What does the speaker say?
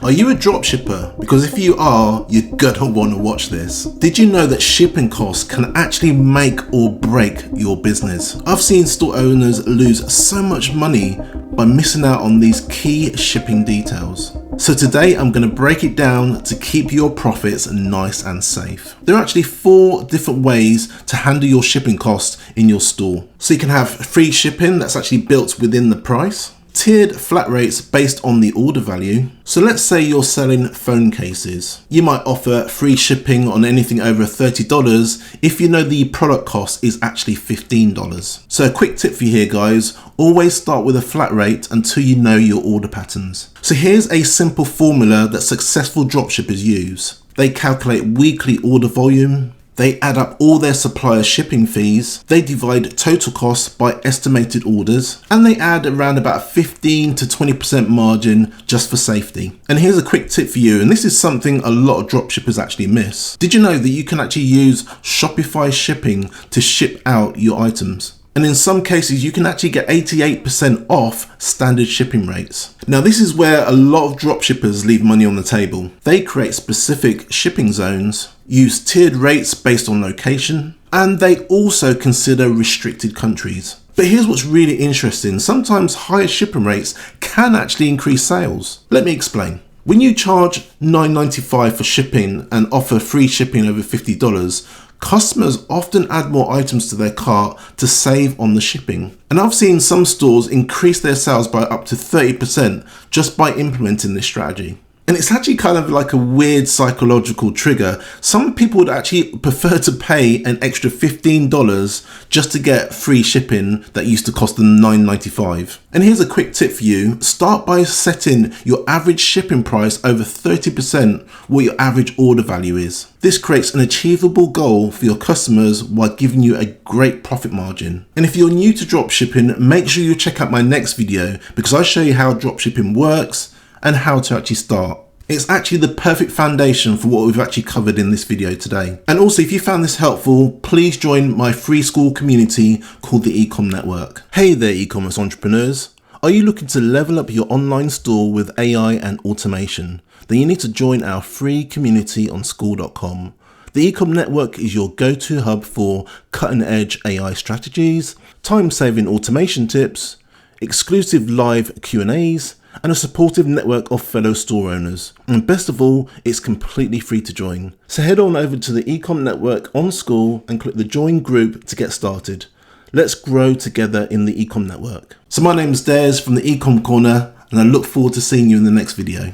Are you a dropshipper? Because if you are, you're gonna want to watch this. Did you know that shipping costs can actually make or break your business? I've seen store owners lose so much money by missing out on these key shipping details. So today I'm going to break it down to keep your profits nice and safe. There are actually 4 different ways to handle your shipping costs in your store. So you can have free shipping that's actually built within the price. Tiered flat rates based on the order value. So let's say you're selling phone cases. You might offer free shipping on anything over $30 if you know the product cost is actually $15. So a quick tip for you here guys, always start with a flat rate until you know your order patterns. So here's a simple formula that successful dropshippers use. They calculate weekly order volume. They add up all their supplier shipping fees, they divide total costs by estimated orders, and they add around about 15 to 20% margin just for safety. And here's a quick tip for you, and this is something a lot of dropshippers actually miss. Did you know that you can actually use Shopify shipping to ship out your items? And in some cases, you can actually get 88% off standard shipping rates. Now, this is where a lot of dropshippers leave money on the table. They create specific shipping zones, use tiered rates based on location, and they also consider restricted countries. But here's what's really interesting. Sometimes higher shipping rates can actually increase sales. Let me explain. When you charge $9.95 for shipping and offer free shipping over $50, customers often add more items to their cart to save on the shipping. And I've seen some stores increase their sales by up to 30% just by implementing this strategy. And it's actually kind of like a weird psychological trigger. Some people would actually prefer to pay an extra $15 just to get free shipping that used to cost them $9.95. And here's a quick tip for you. Start by setting your average shipping price over 30% what your average order value is. This creates an achievable goal for your customers while giving you a great profit margin. And if you're new to dropshipping, make sure you check out my next video because I show you how dropshipping works and how to actually start. It's actually the perfect foundation for what we've actually covered in this video today. And also, if you found this helpful, please join my free school community called the eCom Network. Hey there, e-commerce entrepreneurs. Are you looking to level up your online store with AI and automation? Then you need to join our free community on school.com. The eCom Network is your go-to hub for cutting-edge AI strategies, time-saving automation tips, exclusive live Q&As, and a supportive network of fellow store owners. And best of all, it's completely free to join. So head on over to the eCom Network on School and click the join group to get started. Let's grow together in the eCom Network. So my name is Des from the eCom Corner, and I look forward to seeing you in the next video.